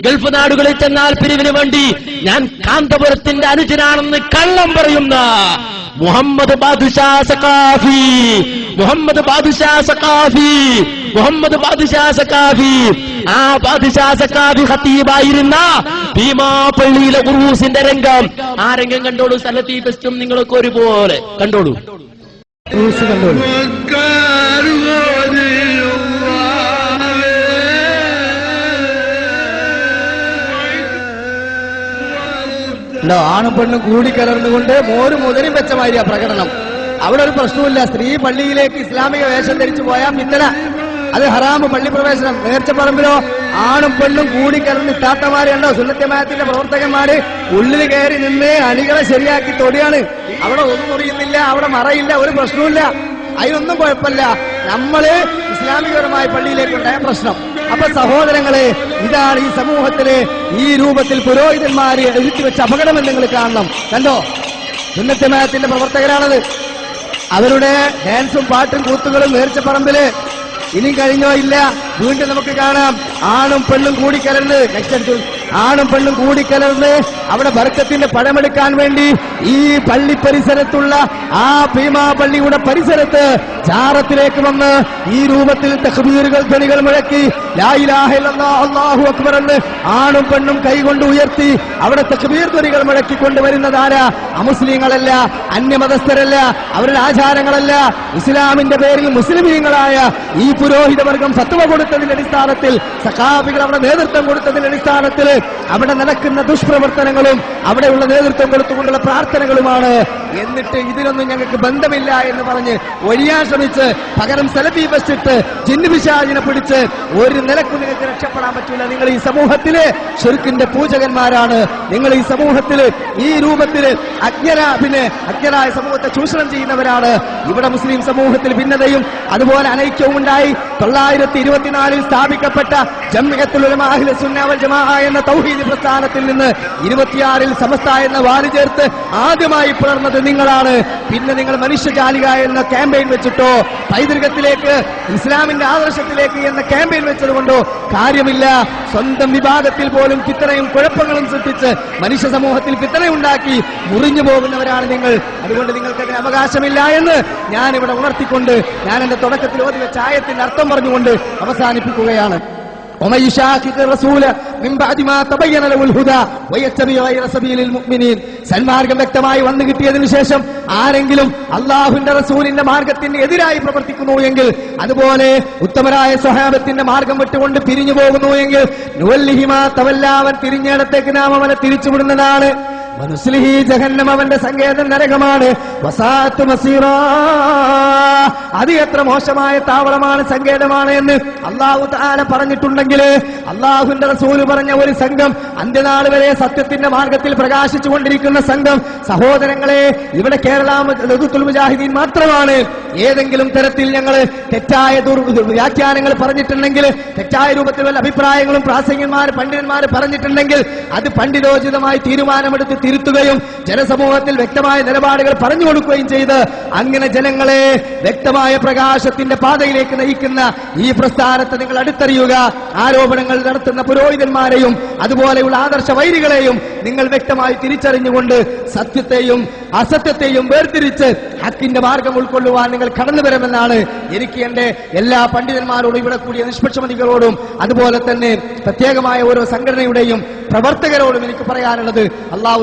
Gulf നാടുകളിൽ ചെന്നാൽ പിരിവിന് വേണ്ടി ഞാൻ കാന്തപുരത്തിന്റെ അനുജനാണെന്ന് കള്ളം പറയുന്ന മുഹമ്മദ് ബാദുഷാ സഖാഫി ആ ബാദുഷാ സഖാഫി ഖതീബായിരുന്ന ഭീമാപള്ളിയിലെ ഉറൂസിന്റെ രംഗം, ആ രംഗം കണ്ടോളൂ. സലഫി ഫെസ്റ്റും നിങ്ങളൊക്കെ ഒരുപോലെ കണ്ടോളൂ. ആണും പെണ്ണും കൂടിക്കലർന്നുകൊണ്ട് മോരും മുതലും വെച്ച മാതിരിയാ പ്രകടനം. അവിടെ ഒരു പ്രശ്നമില്ല. സ്ത്രീ പള്ളിയിലേക്ക് ഇസ്ലാമിക വേഷം ധരിച്ചു പോയാൽ പിന്നല അത് ഹറാമ്. പള്ളി പ്രവേശനം. നേർച്ചപ്പറമ്പിലോ ആണും പെണ്ണും കൂടിക്കലർന്ന് ഇത്താത്തമാരുണ്ടോ സുന്നത്യമായത്തിന്റെ പ്രവർത്തകന്മാര് ഉള്ളിൽ കയറി നിന്ന് അണികളെ ശരിയാക്കി തൊടിയാണ്. അവിടെ ഒന്നും അറിയുന്നില്ല, അവിടെ മറയില്ല, ഒരു പ്രശ്നമില്ല, അതിനൊന്നും കുഴപ്പമില്ല. നമ്മള് ഇസ്ലാമികപരമായ പള്ളിയിലേക്കുണ്ടായ പ്രശ്നം. അപ്പൊ സഹോദരങ്ങളെ, ഇതാണ് ഈ സമൂഹത്തില് ഈ രൂപത്തിൽ പുരോഹിതന്മാര് എഴുതി വെച്ച അപകടമെന്ന് നിങ്ങൾ കാണണം. കണ്ടോ, സുന്നത്യമായത്തിന്റെ പ്രവർത്തകരാണത്. അവരുടെ ഡാൻസും പാട്ടും കൂത്തുകളും നേർച്ചപ്പറമ്പില് ഇനി കഴിഞ്ഞോ ഇല്ല, വീണ്ടും നമുക്ക് കാണാം. ആണും പെണ്ണും കൂടിക്കലർന്ന് ആണും പെണ്ണും കൂടിക്കലർന്ന് അവിടെ ബർക്കത്തിന്റെ പഴമെടുക്കാൻ വേണ്ടി ഈ പള്ളി പരിസരത്തുള്ള ആ ഭീമാപള്ളിയുടെ പരിസരത്ത് ചാറത്തിലേക്ക് വന്ന് ഈ രൂപത്തിൽ തക്ബീറുകൾ ധ്വനികൾ മുഴക്കി ലാ ഇലാഹ ഇല്ലല്ലാഹ് അല്ലാഹു അക്ബർ എന്ന് ആണും പെണ്ണും കൈകൊണ്ട് ഉയർത്തി അവിടെ തക്ബീർ ധ്വനികൾ മുഴക്കിക്കൊണ്ടുവരുന്നതാരാ? അമുസ്ലിങ്ങളല്ല, അന്യമതസ്ഥരല്ല, അവരുടെ ആചാരങ്ങളല്ല. ഇസ്ലാമിന്റെ പേരിൽ മുസ്ലിമീങ്ങളായ ഈ പുരോഹിതവർഗം ഫത്വ കൊടുത്തതിന്റെ അടിസ്ഥാനത്തിൽ, സഖാഫികൾ അവിടെ നേതൃത്വം കൊടുത്തതിന്റെ അടിസ്ഥാനത്തിൽ അവിടെ നടക്കുന്ന ദുഷ്പ്രവർത്തനങ്ങളും അവിടെയുള്ള നേതൃത്വം കൊടുത്തുകൊണ്ടുള്ള പ്രാർത്ഥനകളുമാണ്. എന്നിട്ട് ഇതിനൊന്നും ഞങ്ങൾക്ക് ബന്ധമില്ല എന്ന് പറഞ്ഞ് ഒഴിയാൻ ശ്രമിച്ച് പകരം സലഫി ഫെസ്റ്റിട്ട് ജിന്നുപിശാചിനെ പിടിച്ച് ഒരു നിലക്കും നിങ്ങൾക്ക് രക്ഷപ്പെടാൻ പറ്റില്ല. നിങ്ങൾ ഈ സമൂഹത്തില് ശിർക്കിന്റെ പൂജകന്മാരാണ്. നിങ്ങൾ ഈ സമൂഹത്തില് ഈ രൂപത്തില് അജ്ഞരായ സമൂഹത്തെ ചൂഷണം ചെയ്യുന്നവരാണ്. ഇവിടെ മുസ്ലിം സമൂഹത്തിൽ ഭിന്നതയും അതുപോലെ അനൈക്യവും ഉണ്ടായി. 924 സ്ഥാപിക്കപ്പെട്ട ജംഇയത്തുൽ ഉലമാ അഹ്ലു സുന്ന വൽ ജമാഅ എന്ന തൗഹീദ് പ്രസ്ഥാനത്തിൽ നിന്ന് 26 സമസ്ത എന്ന വാല് ചേർത്ത് ആദ്യമായി പിളർന്നത് നിങ്ങളാണ്. പിന്നെ നിങ്ങൾ മനുഷ്യജാലിക എന്ന ക്യാമ്പയിൻ വെച്ചിട്ടോ പൈതൃകത്തിലേക്ക് ഇസ്ലാമിന്റെ ആദർശത്തിലേക്ക് എന്ന ക്യാമ്പയിൻ വെച്ചതുകൊണ്ടോ കാര്യമില്ല. സ്വന്തം വിഭാഗത്തിൽ പോലും ഫിത്നയും കുഴപ്പങ്ങളും സൃഷ്ടിച്ച് മനുഷ്യ സമൂഹത്തിൽ ഫിത്നയുണ്ടാക്കി മുറിഞ്ഞു പോകുന്നവരാണ് നിങ്ങൾ. അതുകൊണ്ട് നിങ്ങൾക്കതിന് അവകാശമില്ല എന്ന് ഞാൻ ഇവിടെ ഉണർത്തിക്കൊണ്ട് ഞാൻ എന്റെ തുടക്കത്തിൽ ഓതി വെച്ച ആയത്തിന്റെ അർത്ഥം പറഞ്ഞുകൊണ്ട് അവസാനിപ്പിക്കുകയാണ്. സന്മാർഗം വ്യക്തമായി വന്നു കിട്ടിയതിനു ശേഷം ആരെങ്കിലും അള്ളാഹുവിന്റെ റസൂലിന്റെ മാർഗത്തിന് എതിരായി പ്രവർത്തിക്കുന്നു എങ്കിൽ, അതുപോലെ ഉത്തമരായ സ്വഹാബത്തിന്റെ മാർഗം വിട്ടുകൊണ്ട് പിരിഞ്ഞു പോകുന്നു എങ്കിൽ, നുവല്ലിഹിമാ തവല്ല, അവൻ തിരിഞ്ഞിടത്തേക്ക് നാം അവനെ തിരിച്ചുവിടുന്നതാണ്. വനുസ്ലിഹി ജഹന്നം, അവന്റെ സങ്കേതം നരകമാണ്. വസാഅത്ത് മസീറാ, അത് എത്ര മോശമായ താവളമാണ്, സങ്കേതമാണ് എന്ന് അല്ലാഹു തആല പറഞ്ഞിട്ടുണ്ടെങ്കിൽ, അല്ലാഹുവിന്റെ റസൂൽ പറഞ്ഞ ഒരു സംഘം അന്ത്യനാൾ വരെ സത്യത്തിന്റെ മാർഗത്തിൽ പ്രകാശിച്ചു കൊണ്ടിരിക്കുന്ന സംഘം, സഹോദരങ്ങളെ, ഇവിടെ കേരള മുജാഹിദീൻ മാത്രമാണ്. ഏതെങ്കിലും തരത്തിൽ ഞങ്ങൾ തെറ്റായ വ്യാഖ്യാനങ്ങൾ പറഞ്ഞിട്ടുണ്ടെങ്കിൽ, തെറ്റായ രൂപത്തിൽ വല്ല അഭിപ്രായങ്ങളും പ്രാസംഗികന്മാർ പണ്ഡിതന്മാർ പറഞ്ഞിട്ടുണ്ടെങ്കിൽ അത് പണ്ഡിതോചിതമായി തീരുമാനമെടുത്ത് തിരുത്തുകയും ജനസമൂഹത്തിൽ വ്യക്തമായ നിലപാടുകൾ പറഞ്ഞു കൊടുക്കുകയും ചെയ്ത് അങ്ങനെ ജനങ്ങളെ വ്യക്തമായ പ്രകാശത്തിന്റെ പാതയിലേക്ക് നയിക്കുന്ന ഈ പ്രസ്ഥാനത്തെ നിങ്ങൾ അടുത്തറിയുക. ആരോപണങ്ങൾ നടത്തുന്ന പുരോഹിതന്മാരെയും അതുപോലെയുള്ള ആദർശ വൈരികളെയും നിങ്ങൾ വ്യക്തമായി തിരിച്ചറിഞ്ഞുകൊണ്ട് സത്യത്തെയും അസത്യത്തെയും വേർതിരിച്ച് ഹക്കിന്റെ മാർഗം ഉൾക്കൊള്ളുവാൻ നിങ്ങൾ കടന്നു വരുമെന്നാണ് എനിക്ക് എന്റെ എല്ലാ പണ്ഡിതന്മാരോടും ഇവിടെ കൂടിയ നിഷ്പക്ഷമതികളോടും അതുപോലെ തന്നെ പ്രത്യേകമായ ഓരോ സംഘടനയുടെയും പ്രവർത്തകരോടും എനിക്ക് പറയാനുള്ളത്. അല്ലാഹു